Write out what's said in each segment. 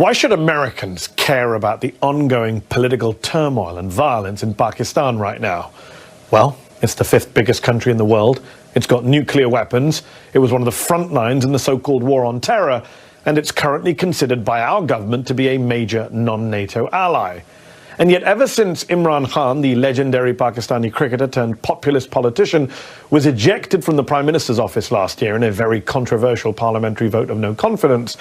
Why should Americans care about the ongoing political turmoil and violence in Pakistan right now? Well, it's the fifth biggest country in the world. It's got nuclear weapons. It was one of the front lines in the so-called war on terror, and it's currently considered by our government to be a major non-NATO ally. And yet ever since Imran Khan, the legendary Pakistani cricketer turned populist politician, was ejected from the Prime Minister's office last year in a very controversial parliamentary vote of no confidence,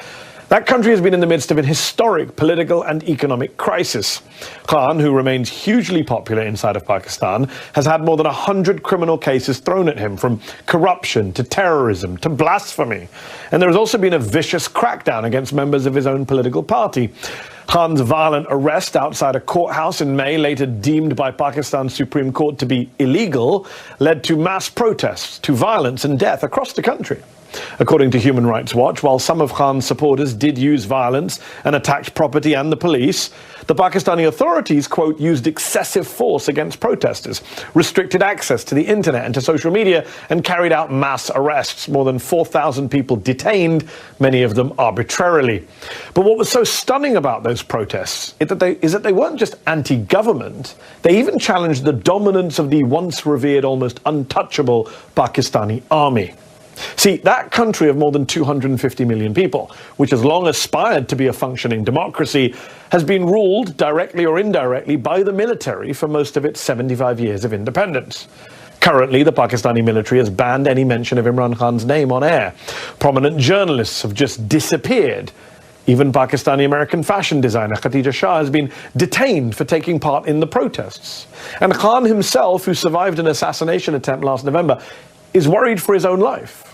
that country has been in the midst of an historic political and economic crisis. Khan, who remains hugely popular inside of Pakistan, has had more than 100 criminal cases thrown at him, from corruption to terrorism to blasphemy. And there has also been a vicious crackdown against members of his own political party. Khan's violent arrest outside a courthouse in May, later deemed by Pakistan's Supreme Court to be illegal, led to mass protests, to violence and death across the country. According to Human Rights Watch, while some of Khan's supporters did use violence and attacked property and the police, the Pakistani authorities, quote, used excessive force against protesters, restricted access to the internet and to social media, and carried out mass arrests. More than 4,000 people detained, many of them arbitrarily. But what was so stunning about those protests is that they weren't just anti-government. They even challenged the dominance of the once revered, almost untouchable Pakistani army. See, that country of more than 250 million people, which has long aspired to be a functioning democracy, has been ruled, directly or indirectly, by the military for most of its 75 years of independence. Currently, the Pakistani military has banned any mention of Imran Khan's name on air. Prominent journalists have just disappeared. Even Pakistani-American fashion designer Khatija Shah has been detained for taking part in the protests. And Khan himself, who survived an assassination attempt last November, is worried for his own life.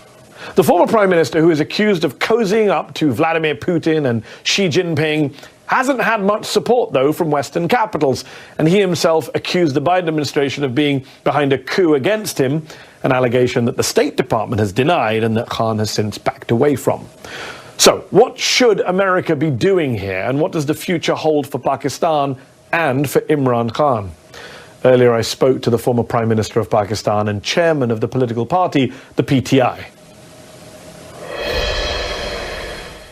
The former prime minister, who is accused of cozying up to Vladimir Putin and Xi Jinping, hasn't had much support, though, from Western capitals, and he himself accused the Biden administration of being behind a coup against him, an allegation that the State Department has denied and that Khan has since backed away from. So, what should America be doing here, and what does the future hold for Pakistan and for Imran Khan? Earlier, I spoke to the former Prime Minister of Pakistan and chairman of the political party, the PTI.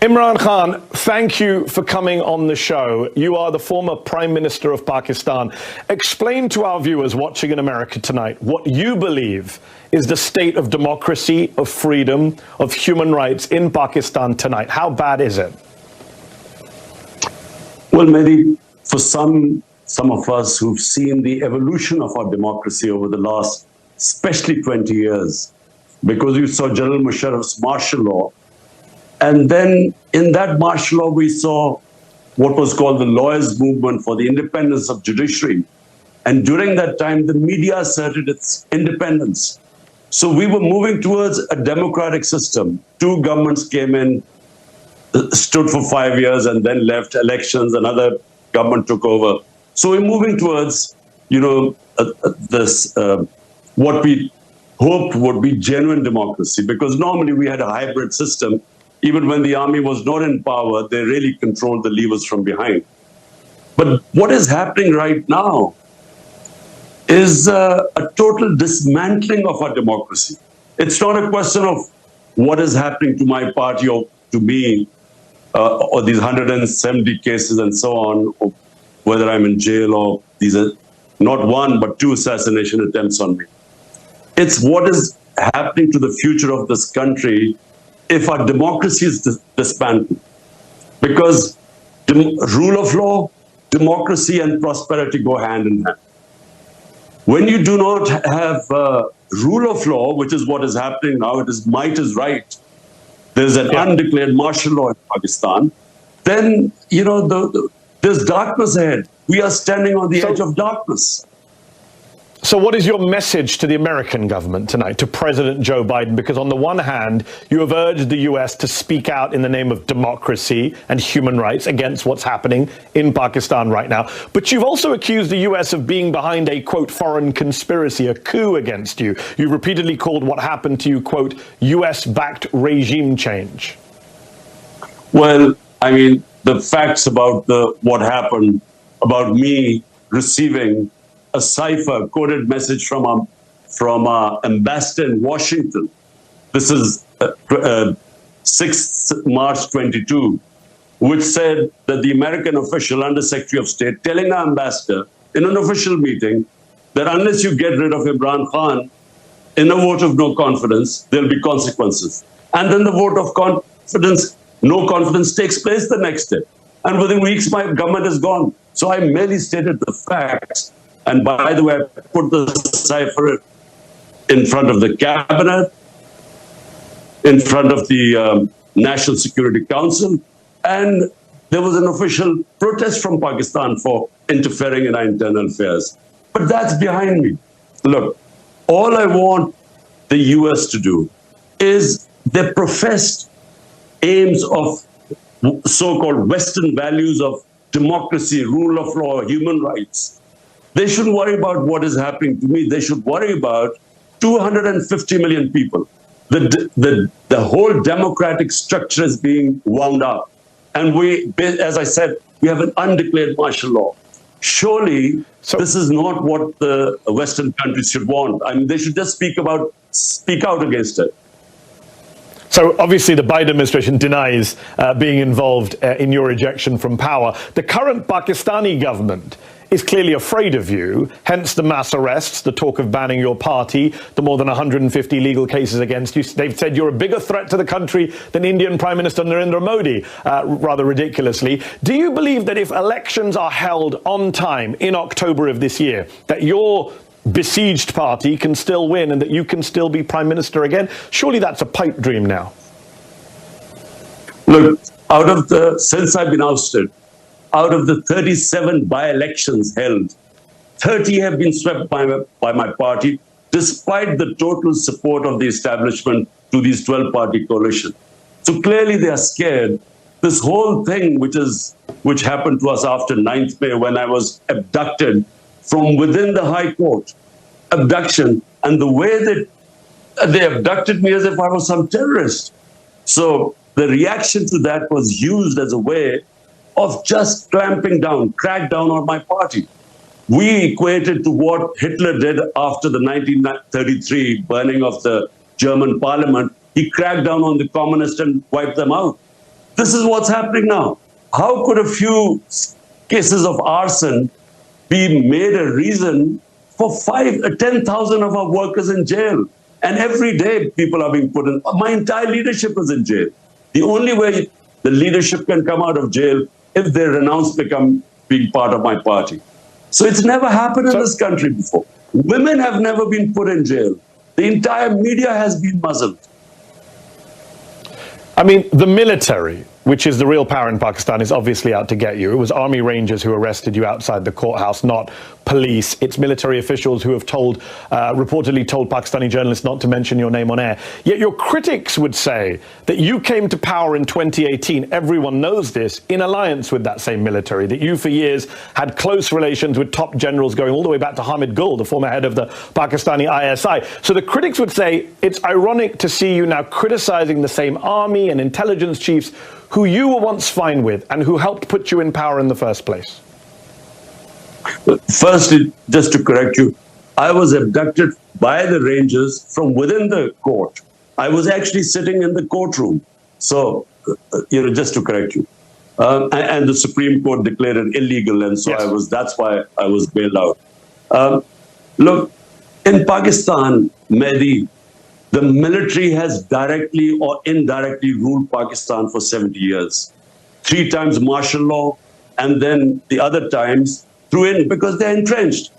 Imran Khan, thank you for coming on the show. You are the former Prime Minister of Pakistan. Explain to our viewers watching in America tonight what you believe is the state of democracy, of freedom, of human rights in Pakistan tonight. How bad is it? Well, maybe for some of us who've seen the evolution of our democracy over the last, especially 20 years, because you saw General Musharraf's martial law, and then in that martial law, we saw what was called the lawyers' movement for the independence of judiciary. And during that time, the media asserted its independence. So we were moving towards a democratic system. Two governments came in, stood for 5 years, and then left elections. Another government took over. So we're moving towards, what we hoped would be genuine democracy, because normally we had a hybrid system. Even when the army was not in power, they really controlled the levers from behind. But what is happening right now is a total dismantling of our democracy. It's not a question of what is happening to my party or to me, or these 170 cases and so on, or whether I'm in jail, or these are not one, but two assassination attempts on me. It's what is happening to the future of this country if our democracy is disbanded. Because rule of law, democracy, and prosperity go hand in hand. When you do not have rule of law, which is what is happening now, it is might is right, there's an undeclared martial law in Pakistan, then, there's darkness ahead. We are standing on the edge of darkness. So what is your message to the American government tonight, to President Joe Biden? Because on the one hand, you have urged the US to speak out in the name of democracy and human rights against what's happening in Pakistan right now. But you've also accused the US of being behind a, quote, foreign conspiracy, a coup against you. You repeatedly called what happened to you, quote, US-backed regime change. Well, I mean, the facts about what happened, about me receiving a cipher coded message from our ambassador in Washington. This is 6th March 22. which said that the American official, Under Secretary of State, telling our ambassador in an official meeting that unless you get rid of Imran Khan in a vote of no confidence, there'll be consequences. And then the vote of confidence, no confidence, takes place the next day. And within weeks, my government is gone. So I merely stated the facts. And by the way, I put the cipher in front of the cabinet, in front of the National Security Council, and there was an official protest from Pakistan for interfering in our internal affairs. But that's behind me. Look, all I want the US to do is their professed aims of so-called Western values of democracy, rule of law, human rights. They shouldn't worry about what is happening to me. They should worry about 250 million people. The whole democratic structure is being wound up. And we, as I said, we have an undeclared martial law. Surely, this is not what the Western countries should want. I mean, they should just speak out against it. So obviously the Biden administration denies being involved in your ejection from power. The current Pakistani government is clearly afraid of you, hence the mass arrests, the talk of banning your party, the more than 150 legal cases against you. They've said you're a bigger threat to the country than Indian Prime Minister Narendra Modi, rather ridiculously. Do you believe that if elections are held on time in October of this year, that your besieged party can still win and that you can still be Prime Minister again? Surely that's a pipe dream now. Look, since I've been ousted, out of the 37 by-elections held, 30 have been swept by my party, despite the total support of the establishment to these 12-party coalition. So clearly they are scared. This whole thing, which happened to us after 9th May, when I was abducted from within the High Court, abduction, and the way that they abducted me as if I was some terrorist. So the reaction to that was used as a way of just clamping down, crack down on my party. We equated to what Hitler did after the 1933 burning of the German parliament. He cracked down on the communists and wiped them out. This is what's happening now. How could a few cases of arson be made a reason for 10,000 of our workers in jail? And every day people are being put in. My entire leadership is in jail. The only way the leadership can come out of jail if they renounce being part of my party. So it's never happened in this country before. Women have never been put in jail. The entire media has been muzzled. I mean, the military, which is the real power in Pakistan, is obviously out to get you. It was Army Rangers who arrested you outside the courthouse, not police. It's military officials who have reportedly told Pakistani journalists not to mention your name on air. Yet your critics would say that you came to power in 2018, everyone knows this, in alliance with that same military, that you for years had close relations with top generals going all the way back to Hamid Gul, the former head of the Pakistani ISI. So the critics would say it's ironic to see you now criticizing the same army and intelligence chiefs who you were once fine with and who helped put you in power in the first place. Firstly, just to correct you, I was abducted by the Rangers from within the court. I was actually sitting in the courtroom. So, just to correct you. And the Supreme Court declared it illegal, and so yes. That's why I was bailed out. Look, in Pakistan, Mehdi, the military has directly or indirectly ruled Pakistan for 70 years. 3 times martial law, and then the other times because they're entrenched.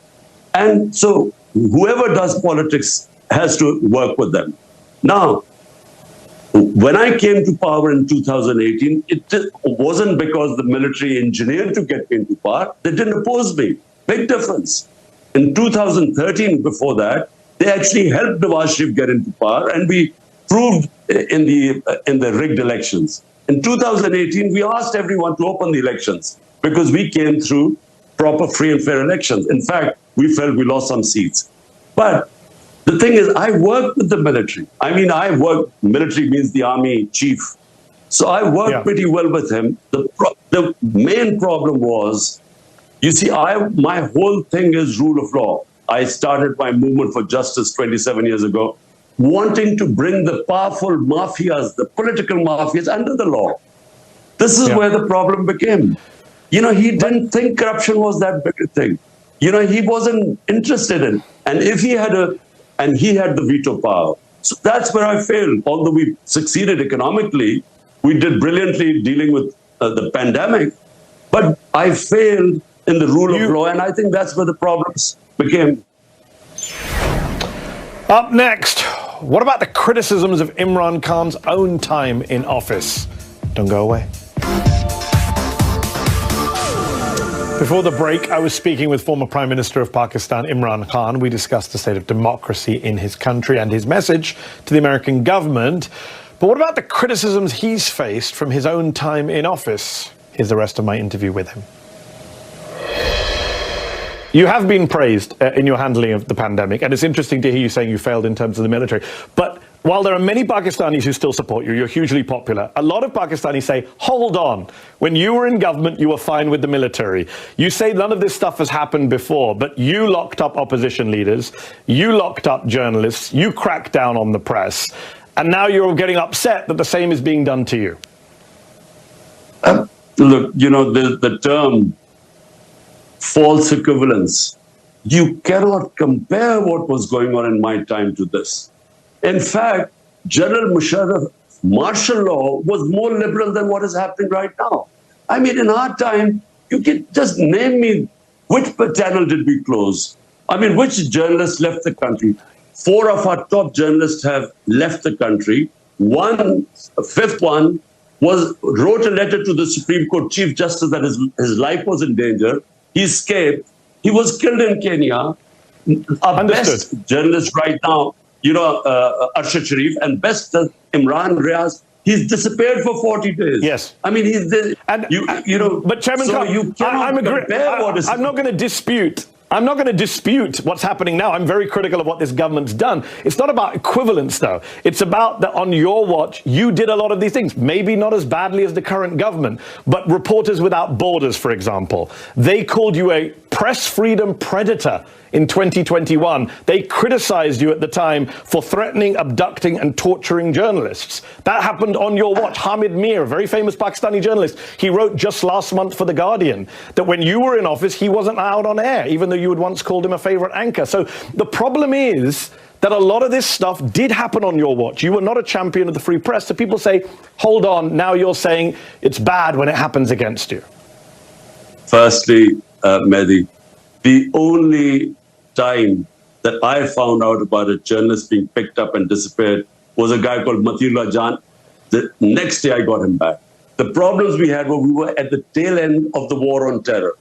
And so whoever does politics has to work with them. Now, when I came to power in 2018, it wasn't because the military engineered to get me into power. They didn't oppose me. Big difference. In 2013, before that, they actually helped Nawaz Sharif get into power, and we proved in the rigged elections. In 2018, we asked everyone to open the elections because we came through proper, free and fair elections. In fact, we felt we lost some seats. But the thing is, I worked with the military. I mean, military means the army chief. So I worked pretty well with him. The main problem was, you see, my whole thing is rule of law. I started my movement for justice 27 years ago, wanting to bring the powerful mafias, the political mafias, under the law. This is where the problem became. He didn't think corruption was that big a thing. He wasn't interested in, and if he had he had the veto power. So that's where I failed. Although we succeeded economically, we did brilliantly dealing with the pandemic, but I failed in the rule of law, and I think that's where the problems became. Up next, what about the criticisms of Imran Khan's own time in office? Don't go away. Before the break, I was speaking with former Prime Minister of Pakistan, Imran Khan. We discussed the state of democracy in his country and his message to the American government. But what about the criticisms he's faced from his own time in office? Here's the rest of my interview with him. You have been praised in your handling of the pandemic, and it's interesting to hear you saying you failed in terms of the military. But while there are many Pakistanis who still support you, you're hugely popular, a lot of Pakistanis say, hold on, when you were in government, you were fine with the military. You say none of this stuff has happened before, but you locked up opposition leaders, you locked up journalists, you cracked down on the press, and now you're getting upset that the same is being done to you. Look, the term false equivalence, you cannot compare what was going on in my time to this. In fact, General Musharraf's martial law was more liberal than what is happening right now. I mean, in our time, you can just name me which channel did we close? I mean, which journalists left the country? 4 of our top journalists have left the country. A fifth one wrote a letter to the Supreme Court Chief Justice that his life was in danger. He escaped. He was killed in Kenya. Our best journalist right now, Arshad Sharif, and best Imran Riaz, he's disappeared for 40 days. Yes. I mean, he's But Chairman Khan, I'm not going to dispute. I'm not going to dispute what's happening now. I'm very critical of what this government's done. It's not about equivalence, though. It's about that on your watch, you did a lot of these things. Maybe not as badly as the current government, but Reporters Without Borders, for example, they called you a press freedom predator in 2021. They criticized you at the time for threatening, abducting and torturing journalists. That happened on your watch. Hamid Mir, a very famous Pakistani journalist, he wrote just last month for The Guardian that when you were in office, he wasn't allowed on air, even though you had once called him a favorite anchor. So the problem is that a lot of this stuff did happen on your watch. You were not a champion of the free press. So people say, hold on, now you're saying it's bad when it happens against you. Firstly, Mehdi, the only time that I found out about a journalist being picked up and disappeared was a guy called Matiullah Jan. The next day I got him back. The problems we had were we were at the tail end of the war on terror.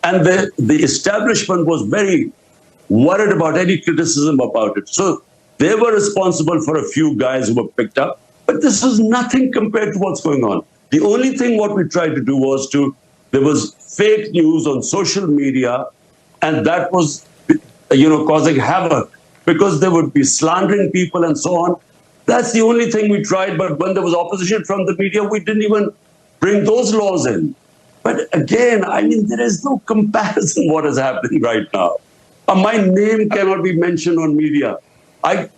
And the establishment was very worried about any criticism about it. So they were responsible for a few guys who were picked up. But this was nothing compared to what's going on. The only thing what we tried to do was there was fake news on social media, and that was causing havoc because they would be slandering people and so on. That's the only thing we tried. But when there was opposition from the media, we didn't even bring those laws in. But again, I mean, there is no comparison what is happening right now. My name cannot be mentioned on media. Hold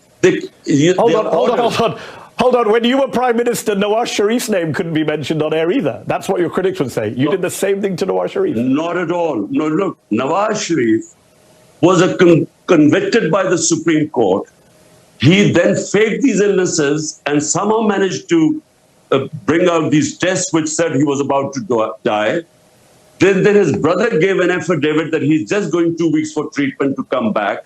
on. When you were Prime Minister, Nawaz Sharif's name couldn't be mentioned on air either. That's what your critics would say. You did the same thing to Nawaz Sharif. Not at all. No, look, Nawaz Sharif was convicted by the Supreme Court. He then faked these illnesses and somehow managed to bring out these tests which said he was about to die. Then his brother gave an affidavit that he's just going 2 weeks for treatment to come back.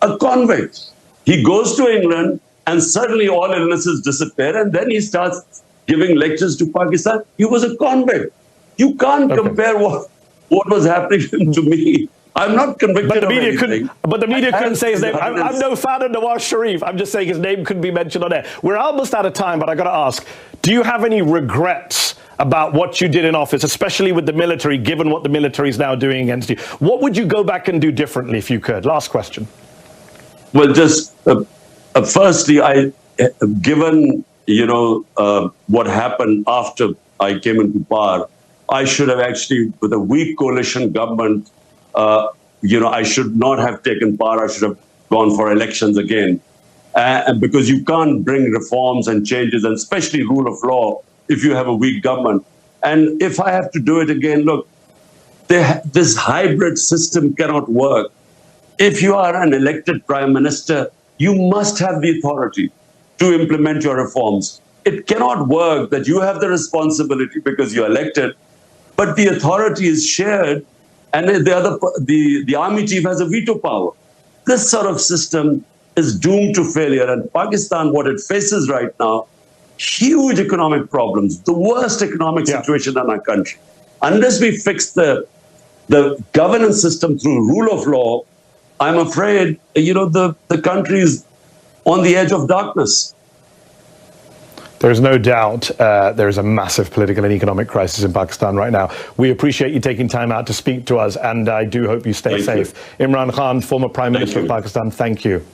A convict. He goes to England and suddenly all illnesses disappear, and then he starts giving lectures to Pakistan. He was a convict. You can't compare what was happening to me. I'm not convicted of anything. But the media couldn't say his name. I'm no fan of Nawaz Sharif. I'm just saying his name couldn't be mentioned on air. We're almost out of time, but I got to ask, do you have any regrets about what you did in office, especially with the military, given what the military is now doing against you? What would you go back and do differently if you could? Last question. Well, just firstly, given what happened after I came into power, I should have actually, with a weak coalition government, I should not have taken power. I should have gone for elections again, because you can't bring reforms and changes, and especially rule of law, if you have a weak government. And if I have to do it again, look, this hybrid system cannot work. If you are an elected prime minister, you must have the authority to implement your reforms. It cannot work that you have the responsibility because you're elected, but the authority is shared and the army chief has a veto power. This sort of system is doomed to failure. And Pakistan, what it faces right now, huge economic problems, the worst economic situation in our country. Unless we fix the governance system through rule of law, I'm afraid, the country is on the edge of darkness. There is no doubt there is a massive political and economic crisis in Pakistan right now. We appreciate you taking time out to speak to us, and I do hope you stay safe. Imran Khan, former Prime Minister of Pakistan, thank you.